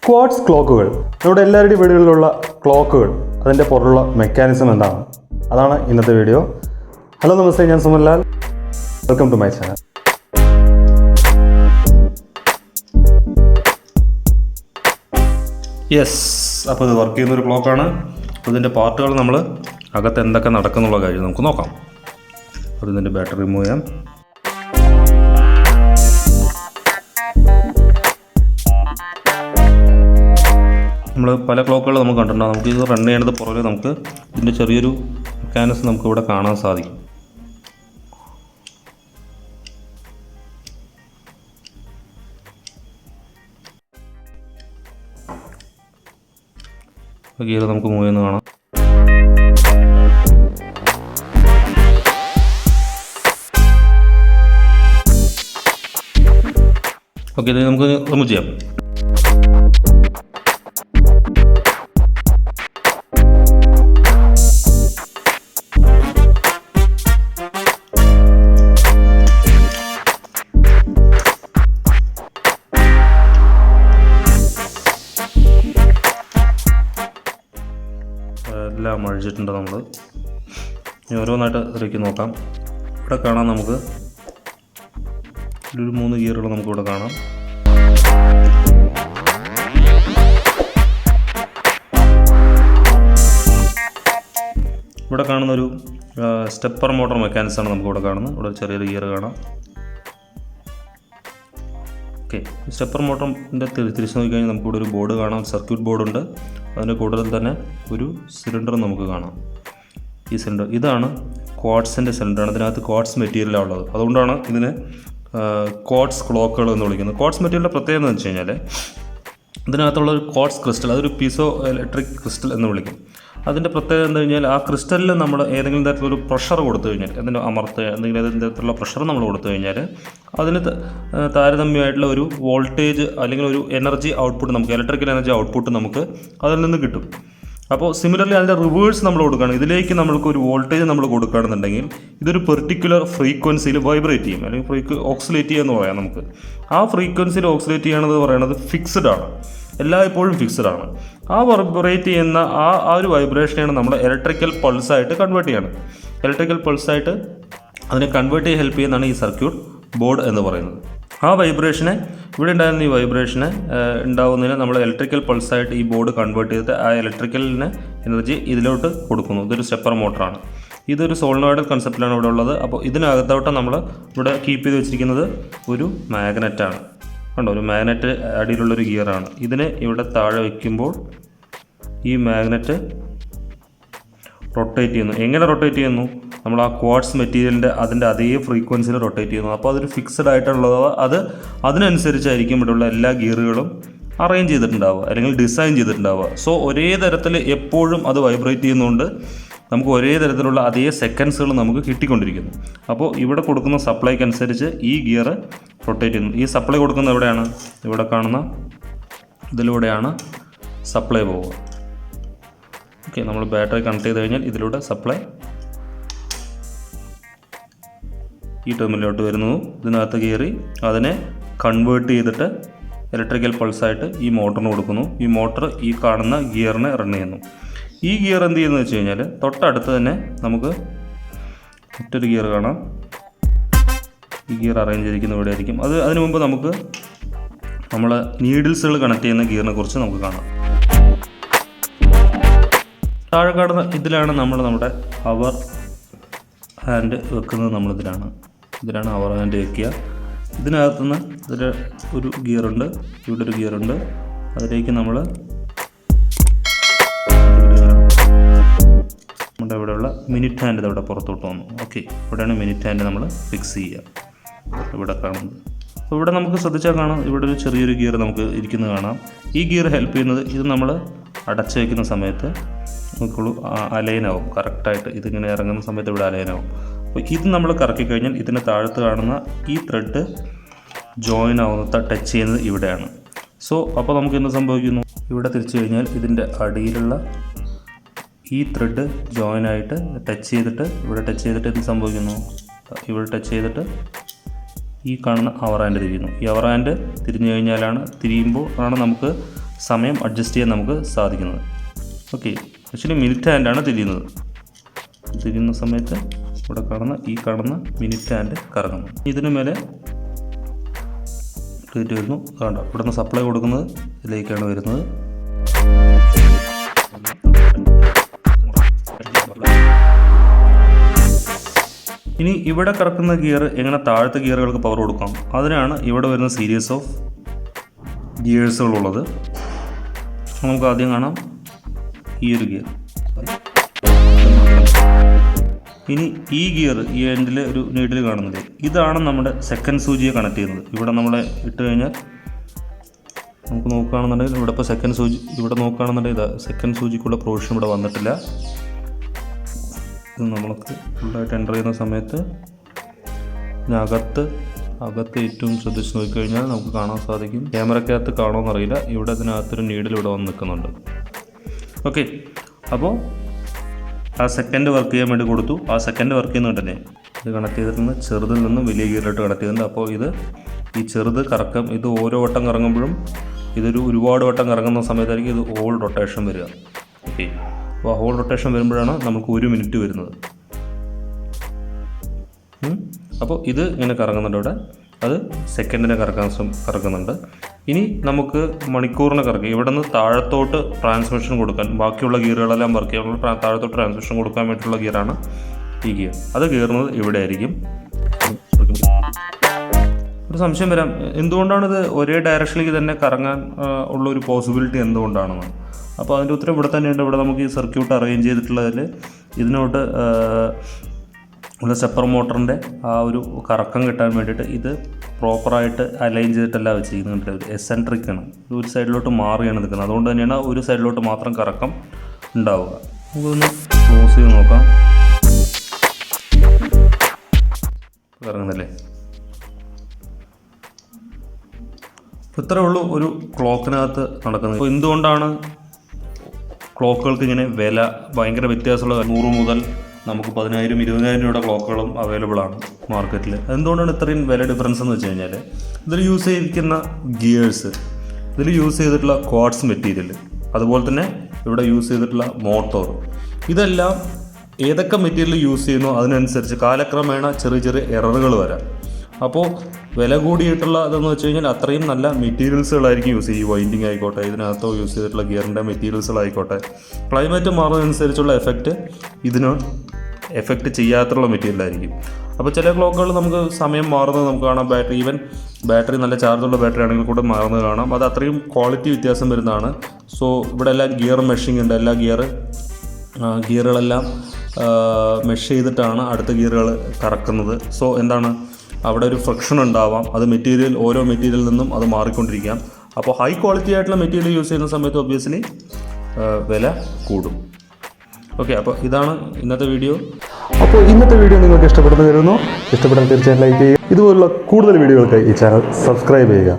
Quartz ക്ലോക്കുകൾ, നമ്മുടെ എല്ലാവരുടെയും വീടുകളിലുള്ള ക്ലോക്കുകൾ, അതിൻ്റെ പുറത്തുള്ള മെക്കാനിസം എന്താണ്? അതാണ് ഇന്നത്തെ വീഡിയോ. ഹലോ നമസ്തേ, ഞാൻ Sumanlal. Welcome to my channel. അപ്പോൾ ഇത് വർക്ക് ചെയ്യുന്നൊരു ക്ലോക്കാണ്. അപ്പോൾ ഇതിൻ്റെ പാർട്ടുകൾ നമ്മൾ അകത്ത് എന്തൊക്കെ നടക്കുന്നുള്ള കാര്യം നമുക്ക് നോക്കാം. അപ്പോൾ ഇതിൻ്റെ ബാറ്ററി റിമൂവ് ചെയ്യാം. നമ്മൾ പല ക്ലോക്കുകൾ നമുക്ക് കണ്ടിട്ടുണ്ടാകും. നമുക്ക് ഇത് റൺ ചെയ്യേണ്ടത് പുറകെ നമുക്ക് ഇതിൻ്റെ ചെറിയൊരു മെക്കാനിസം നമുക്ക് ഇവിടെ കാണാൻ സാധിക്കും. ഗിയർ നമുക്ക് മൂവ് ചെയ്യുന്നത് കാണാം. ഓക്കെ, ഇത് നമുക്ക് റിമൂവ് ചെയ്യാം. എല്ലാം അഴിച്ചിട്ടുണ്ട്. നമ്മൾ ഇനി ഓരോന്നായിട്ട് ഇതിലേക്ക് നോക്കാം. ഇവിടെ കാണാം, നമുക്ക് ഒരു 3 ഗിയറുകൾ നമുക്കിവിടെ കാണാം. ഇവിടെ കാണുന്നൊരു സ്റ്റെപ്പർ മോട്ടർ മെക്കാനിസമാണ് നമുക്കിവിടെ കാണുന്നത്. ഇവിടെ ചെറിയൊരു ഗിയർ കാണാം. ഓക്കെ, സ്റ്റെപ്പർ മോട്ടറിൻ്റെ തിരിച്ച് നോക്കിക്കഴിഞ്ഞാൽ നമുക്കിവിടെ ഒരു ബോർഡ് കാണാം. സർക്യൂട്ട് ബോർഡുണ്ട്. അതിൻ്റെ കൂടുതൽ തന്നെ ഒരു സിലിണ്ടർ നമുക്ക് കാണാം. ഈ സിലിണ്ടർ ഇതാണ് ക്വാർട്സിൻ്റെ സിലിണ്ടറാണ്. ഇതിനകത്ത് ക്വാർട്സ് മെറ്റീരിയലാണ് ഉള്ളത്. അതുകൊണ്ടാണ് ഇതിന് ക്വാർട്സ് ക്ലോക്കുകൾ എന്ന് വിളിക്കുന്നത്. ക്വാർട്സ് മെറ്റീരിയലിൻ്റെ പ്രത്യേകത എന്ന് വെച്ച് കഴിഞ്ഞാൽ ഇതിനകത്തുള്ള ഒരു ക്വാർട്സ് ക്രിസ്റ്റൽ, അതൊരു പീസോ ഇലക്ട്രിക് ക്രിസ്റ്റൽ എന്ന് വിളിക്കും. അതിൻ്റെ പ്രത്യേകത എന്ന് കഴിഞ്ഞാൽ ആ ക്രിസ്റ്റലിൽ നമ്മൾ ഏതെങ്കിലും തരത്തിലൊരു പ്രഷർ കൊടുത്തു കഴിഞ്ഞാൽ, അതിൻ്റെ എന്തെങ്കിലും ഏതെങ്കിലും തരത്തിലുള്ള പ്രഷർ നമ്മൾ കൊടുത്തു കഴിഞ്ഞാൽ അതിന് താരതമ്യമായിട്ടുള്ള ഒരു വോൾട്ടേജ് അല്ലെങ്കിൽ ഒരു എനർജി ഔട്ട്പുട്ട്, നമുക്ക് ഇലക്ട്രിക്കൽ എനർജി ഔട്ട്പുട്ട് നമുക്ക് അതിൽ നിന്ന് കിട്ടും. അപ്പോൾ സിമിലർലി അതിൻ്റെ റിവേഴ്സ് നമ്മൾ കൊടുക്കുകയാണ്. ഇതിലേക്ക് നമ്മൾക്ക് ഒരു വോൾട്ടേജ് നമ്മൾ കൊടുക്കുകയാണെന്നുണ്ടെങ്കിൽ ഇതൊരു പെർട്ടിക്കുലർ ഫ്രീക്വൻസിയിൽ വൈബ്രേറ്റ് ചെയ്യും, അല്ലെങ്കിൽ ഓക്സിലേറ്റ് ചെയ്യുക എന്ന് പറയാം നമുക്ക്. ആ ഫ്രീക്വൻസിയിൽ ഓക്സിലേറ്റ് ചെയ്യണമെന്ന് പറയുന്നത് ഫിക്സ്ഡ് ആണ്, എല്ലായ്പ്പോഴും ഫിക്സ്ഡ് ആണ്. ആ വൈബ്രേറ്റ് ചെയ്യുന്ന ആ ഒരു വൈബ്രേഷനെയാണ് നമ്മൾ ഇലക്ട്രിക്കൽ പൾസായിട്ട് കൺവേർട്ട് ചെയ്യണം. ഇലക്ട്രിക്കൽ പൾസായിട്ട് അതിനെ കൺവേർട്ട് ചെയ്യാൻ ഹെൽപ്പ് ചെയ്യുന്നതാണ് ഈ സർക്യൂട്ട് ബോർഡ് എന്ന് പറയുന്നത്. ആ വൈബ്രേഷനെ, ഇവിടെ ഉണ്ടായിരുന്ന ഈ വൈബ്രേഷനെ ഉണ്ടാകുന്നതിന് നമ്മൾ ഇലക്ട്രിക്കൽ പൾസായിട്ട് ഈ ബോർഡ് കൺവേർട്ട് ചെയ്തിട്ട് ആ ഇലക്ട്രിക്കലിന് എനർജി ഇതിലോട്ട് കൊടുക്കുന്നു. ഇതൊരു സ്റ്റെപ്പർ മോട്ടറാണ്. ഇതൊരു സോളിനോയിഡൽ കൺസെപ്റ്റിലാണ് ഇവിടെ ഉള്ളത്. അപ്പോൾ ഇതിനകത്തോട്ട് നമ്മൾ ഇവിടെ കീപ്പ് ചെയ്ത് വെച്ചിരിക്കുന്നത് ഒരു മാഗ്നറ്റാണ്. കണ്ടോ, ഒരു മാഗ്നറ്റ് അടിയിലുള്ളൊരു ഗിയറാണ്. ഇതിനെ ഇവിടെ താഴെ വയ്ക്കുമ്പോൾ ഈ മാഗ്നറ്റ് റൊട്ടേറ്റ് ചെയ്യുന്നു. എങ്ങനെ റൊട്ടേറ്റ് ചെയ്യുന്നു? നമ്മൾ ആ ക്വാർട്സ് മെറ്റീരിയലിൻ്റെ അതിൻ്റെ അതേ ഫ്രീക്വൻസിയിൽ റൊട്ടേറ്റ് ചെയ്യുന്നു. അപ്പോൾ അതൊരു ഫിക്സഡ് ആയിട്ടുള്ളത്, അതിനനുസരിച്ചായിരിക്കും ഇവിടെയുള്ള എല്ലാ ഗിയറുകളും അറേഞ്ച് ചെയ്തിട്ടുണ്ടാവുക അല്ലെങ്കിൽ ഡിസൈൻ ചെയ്തിട്ടുണ്ടാവുക. സോ ഒരേ തരത്തിൽ എപ്പോഴും അത് വൈബ്രേറ്റ് ചെയ്യുന്നതുകൊണ്ട് നമുക്ക് ഒരേ തരത്തിലുള്ള അതേ സെക്കൻഡ്സുകൾ നമുക്ക് കിട്ടിക്കൊണ്ടിരിക്കുന്നു. അപ്പോൾ ഇവിടെ കൊടുക്കുന്ന സപ്ലൈക്ക് അനുസരിച്ച് ഈ ഗിയർ റൊട്ടേറ്റ് ചെയ്യുന്നു. ഈ സപ്ലൈ കൊടുക്കുന്നത് എവിടെയാണ്? ഇവിടെ കാണുന്ന ഇതിലൂടെയാണ് സപ്ലൈ പോവുക. ഓക്കെ, നമ്മൾ ബാറ്ററി കണക്ട് ചെയ്ത് കഴിഞ്ഞാൽ ഇതിലൂടെ സപ്ലൈ ഈ ടെർമിനലിലോട്ട് വരുന്നു. ഇതിനകത്ത് കയറി അതിനെ കൺവേർട്ട് ചെയ്തിട്ട് ഇലക്ട്രിക്കൽ പൾസായിട്ട് ഈ മോട്ടറിന് കൊടുക്കുന്നു. ഈ മോട്ടർ ഈ കാണുന്ന ഗിയറിനെ റൺ ചെയ്യുന്നു. ഈ ഗിയർ എന്ത് ചെയ്യുന്നത് വെച്ച് കഴിഞ്ഞാൽ തൊട്ടടുത്ത് തന്നെ നമുക്ക് മറ്റൊരു ഗിയർ കാണാം. ഈ ഗിയർ അറേഞ്ച് ചെയ്തിരിക്കുന്ന ഇവിടെ ആയിരിക്കും. അതിനു മുമ്പ് നമുക്ക് നമ്മൾ നീഡിൽസുകൾ കണക്ട് ചെയ്യുന്ന ഗിയറിനെ കുറിച്ച് നമുക്ക് കാണാം. താഴെ കാണുന്ന ഇതിലാണ് നമ്മുടെ അവർ ഹാൻഡ് വെക്കുന്നത്. ഇതിലാണ് അവർ ഹാൻഡ് വയ്ക്കുക. ഇതിനകത്തുനിന്ന് ഇതിൽ ഒരു ഗിയറുണ്ട്, ഇവിടെ ഒരു ഗിയറുണ്ട്. അതിലേക്ക് നമ്മൾ നമ്മുടെ ഇവിടെയുള്ള മിനിറ്റ് ഹാൻഡ് ഇതവിടെ പുറത്തോട്ട് വന്നു. ഓക്കെ, ഇവിടെയാണ് മിനിറ്റ് ഹാൻഡ് നമ്മൾ ഫിക്സ് ചെയ്യുക. ഇവിടെ കാണുന്നത്. അപ്പോൾ ഇവിടെ നമുക്ക് ശ്രദ്ധിച്ചാൽ കാണാം, ഇവിടെ ഒരു ചെറിയൊരു ഗിയർ നമുക്ക് ഇരിക്കുന്നത് കാണാം. ഈ ഗിയർ ഹെൽപ്പ് ചെയ്യുന്നത്, ഇത് നമ്മൾ അടച്ചു വയ്ക്കുന്ന സമയത്ത് നോക്കുള്ളൂ അലൈനാവും കറക്റ്റായിട്ട്. ഇതിങ്ങനെ ഇറങ്ങുന്ന സമയത്ത് ഇവിടെ അലൈനാവും. അപ്പോൾ ഇത് നമ്മൾ കറക്കി കഴിഞ്ഞാൽ ഇതിന് താഴത്ത് കാണുന്ന ഈ ത്രെഡ് ജോയിൻ ആവുന്ന ടച്ച് ചെയ്യുന്നത് ഇവിടെയാണ്. സോ അപ്പോൾ നമുക്ക് എന്ത് സംഭവിക്കുന്നു? ഇവിടെ തിരിച്ചു കഴിഞ്ഞാൽ ഇതിൻ്റെ അടിയിലുള്ള ഈ ത്രെഡ് ജോയിൻ ആയിട്ട് ടച്ച് ചെയ്തിട്ട് എന്ത് സംഭവിക്കുന്നു? ഇവിടെ ടച്ച് ചെയ്തിട്ട് ഈ കാണുന്ന അവർ ഹാൻഡ് തിരിയുന്നു. ഈ അവർ ഹാൻഡ് തിരിഞ്ഞു കഴിഞ്ഞാലാണ്, തിരിയുമ്പോൾ ആണ് നമുക്ക് സമയം അഡ്ജസ്റ്റ് ചെയ്യാൻ നമുക്ക് സാധിക്കുന്നത്. ഓക്കെ, ആക്ച്വലി മിനിറ്റ് ഹാൻഡാണ് തിരിയുന്നത്. തിരിയുന്ന സമയത്ത് ഇവിടെ കാണുന്ന മിനിറ്റ് ഹാൻഡ് കറങ്ങുന്നു. ഇതിന് മേലെ പ്ലേറ്റ് വരുന്നു. വേണ്ട, ഇവിടെ നിന്ന് സപ്ലൈ കൊടുക്കുന്നത് ഇതിലേക്കാണ് വരുന്നത്. ഇനി ഇവിടെ കറക്കുന്ന ഗിയർ എങ്ങനെ താഴത്തെ ഗിയറുകൾക്ക് പവർ കൊടുക്കാം, അതിനാണ് ഇവിടെ വരുന്ന സീരീസ് ഓഫ് ഗിയേഴ്സുകളുള്ളത്. നമുക്ക് ആദ്യം കാണാം ഈ ഒരു ഗിയർ. ഇനി ഈ ഗിയർ ഈ എൻഡിൽ ഒരു നീഡിൽ കാണുന്നത്, ഇതാണ് നമ്മുടെ സെക്കൻഡ് സൂചിയെ കണക്ട് ചെയ്യുന്നത്. ഇവിടെ നമ്മളെ ഇട്ട് കഴിഞ്ഞാൽ നമുക്ക് നോക്കുകയാണെന്നുണ്ടെങ്കിൽ ഇവിടെ ഇപ്പോൾ സെക്കൻഡ് സൂചി ഇവിടെ നോക്കുകയാണെന്നുണ്ടെങ്കിൽ ഇതാ സെക്കൻഡ് സൂചിക്കുള്ള പ്രൊവിഷൻ ഇവിടെ വന്നിട്ടില്ല. ഇത് നമ്മൾക്ക് ഫുള്ളായിട്ട് എൻ്റർ ചെയ്യുന്ന സമയത്ത് ഇതിനകത്ത് ഏറ്റവും ശ്രദ്ധിച്ച് നോക്കിക്കഴിഞ്ഞാൽ നമുക്ക് കാണാൻ സാധിക്കും. ക്യാമറയ്ക്കകത്ത് കാണുമെന്നറിയില്ല, ഇവിടെ ഇതിനകത്തൊരു നീഡിൽ ഇവിടെ വന്ന് നിൽക്കുന്നുണ്ട്. ഓക്കെ, അപ്പോൾ ആ സെക്കൻഡ് വർക്ക് ചെയ്യാൻ വേണ്ടി കൊടുത്തു. ആ സെക്കൻഡ് വർക്ക് ചെയ്യുന്നുണ്ട് തന്നെ ഇത് കണക്ട് ചെയ്തിട്ടുണ്ട്, ചെറുതിൽ നിന്നും വലിയ ഗിയറിലോട്ട് കണക്ട് ചെയ്തിട്ടുണ്ട്. അപ്പോൾ ഈ ചെറുത് കറക്കം, ഇത് ഓരോ വട്ടം കറങ്ങുമ്പോഴും ഒരുപാട് വട്ടം കറങ്ങുന്ന സമയത്തായിരിക്കും ഇത് ഹോൾ റൊട്ടേഷൻ വരിക. ഓക്കെ, അപ്പോൾ ഹോൾ റൊട്ടേഷൻ വരുമ്പോഴാണ് നമുക്ക് 1 മിനിറ്റ് വരുന്നത്. അപ്പോൾ ഇത് ഇങ്ങനെ കറങ്ങുന്നുണ്ട് ഇവിടെ, അത് സെക്കൻഡിനെ കറക്കുന്നുണ്ട്. ഇനി നമുക്ക് മണിക്കൂറിന് കറക്കി ഇവിടെ നിന്ന് താഴത്തോട്ട് ട്രാൻസ്മിഷൻ കൊടുക്കാൻ, ബാക്കിയുള്ള ഗിയറുകളെല്ലാം വർക്ക് ചെയ്യാനുള്ള താഴത്തോട്ട് ട്രാൻസ്മിഷൻ കൊടുക്കാൻ വേണ്ടിയിട്ടുള്ള ഗിയറാണ് ഈ ഗിയർ. അത് കയറുന്നത് ഇവിടെ ആയിരിക്കും. ഒരു സംശയം വരാം, എന്തുകൊണ്ടാണിത് ഒരേ ഡയറക്ഷനിലേക്ക് തന്നെ കറങ്ങാൻ ഉള്ളൊരു പോസിബിലിറ്റി എന്തുകൊണ്ടാണെന്ന്. അപ്പോൾ അതിൻ്റെ ഉത്തരം ഇവിടെ തന്നെയുണ്ട്. ഇവിടെ നമുക്ക് ഈ സർക്യൂട്ട് അറേഞ്ച് ചെയ്തിട്ടുള്ളതിൽ ഇതിനോട്ട് ഉള്ള സ്റ്റെപ്പർ മോട്ടറിൻ്റെ ആ ഒരു കറക്കം കിട്ടാൻ വേണ്ടിയിട്ട് ഇത് പ്രോപ്പറായിട്ട് അലൈൻ ചെയ്തിട്ടല്ല വെച്ചിരിക്കുന്നുണ്ട്. ഒരു എസെൻട്രിക്കാണ്, ഒരു സൈഡിലോട്ട് മാറിയാണ് നിൽക്കുന്നത്. അതുകൊണ്ട് തന്നെയാണ് ഒരു സൈഡിലോട്ട് മാത്രം കറക്കം ഉണ്ടാവുക. നമുക്കൊന്ന് ക്ലോസ് ചെയ്ത് നോക്കാം. കറങ്ങുന്നില്ലേ? അപ്പോൾ ഇത്രയേ ഉള്ളൂ ഒരു ക്ലോക്കിനകത്ത് നടക്കുന്നത്. അപ്പോൾ എന്തുകൊണ്ടാണ് ക്ലോക്കുകൾക്ക് ഇങ്ങനെ വില ഭയങ്കര വ്യത്യാസമുള്ള 100 മുതൽ നമുക്ക് 10,000, 20,000 രൂപയുടെ ക്ലോക്കുകളും അവൈലബിൾ ആണ് മാർക്കറ്റിൽ. എന്തുകൊണ്ടാണ് ഇത്രയും വില ഡിഫറൻസ് എന്ന് വെച്ച് കഴിഞ്ഞാൽ, ഇതിൽ യൂസ് ചെയ്തിരിക്കുന്ന ഗിയേഴ്സ്, ഇതിൽ യൂസ് ചെയ്തിട്ടുള്ള ക്വാർട്സ് മെറ്റീരിയൽ, അതുപോലെ തന്നെ ഇവിടെ യൂസ് ചെയ്തിട്ടുള്ള മോട്ടോർ, ഇതെല്ലാം ഏതൊക്കെ മെറ്റീരിയൽ യൂസ് ചെയ്യുന്നോ അതിനനുസരിച്ച് കാലക്രമേണ ചെറിയ ചെറിയ എററുകൾ വരാം. അപ്പോൾ വില കൂടിയിട്ടുള്ള ഇതെന്ന് വെച്ച് കഴിഞ്ഞാൽ അത്രയും നല്ല മെറ്റീരിയൽസുകളായിരിക്കും യൂസ് ചെയ്യുക. ഈ വൈൻഡിങ് ആയിക്കോട്ടെ, ഇതിനകത്തോ യൂസ് ചെയ്തിട്ടുള്ള ഗിയറിൻ്റെ മെറ്റീരിയൽസുകളായിക്കോട്ടെ, ക്ലൈമറ്റ് മാറുന്നതനുസരിച്ചുള്ള ഇതിന് എഫക്റ്റ് ചെയ്യാത്തുള്ള മെറ്റീരിയലായിരിക്കും. അപ്പോൾ ചില ക്ലോക്കുകൾ നമുക്ക് സമയം മാറുന്നത് നമുക്ക് കാണാം. ബാറ്ററി നല്ല ചാർജുള്ള ബാറ്ററി ആണെങ്കിൽ കൂടെ മാറുന്നത് കാണാം. അത് അത്രയും ക്വാളിറ്റി വ്യത്യാസം വരുന്നതാണ്. സോ ഇവിടെ എല്ലാം ഗിയർ മെഷിങ് ഉണ്ട്. എല്ലാ ഗിയറുകളെല്ലാം മെഷ് ചെയ്തിട്ടാണ് അടുത്ത ഗിയറുകൾ കറക്കുന്നത്. സോ എന്താണ്, അവിടെ ഒരു ഫ്രിക്ഷൻ ഉണ്ടാവാം. അത് ഓരോ മെറ്റീരിയലിൽ നിന്നും അത് മാറിക്കൊണ്ടിരിക്കാം. അപ്പോൾ ഹൈ ക്വാളിറ്റി ആയിട്ടുള്ള മെറ്റീരിയൽ യൂസ് ചെയ്യുന്ന സമയത്ത് ഒബ്വിയസ്ലി വില കൂടും. ഓക്കെ, അപ്പോൾ ഇതാണ് ഇന്നത്തെ വീഡിയോ. അപ്പോൾ ഇന്നത്തെ വീഡിയോ നിങ്ങൾക്ക് ഇഷ്ടപ്പെടുന്നു. ഇഷ്ടപ്പെട്ടാൽ തീർച്ചയായും ലൈക്ക് ചെയ്യുക. ഇതുപോലുള്ള കൂടുതൽ വീഡിയോകൾക്കായി ഈ ചാനൽ സബ്സ്ക്രൈബ് ചെയ്യുക.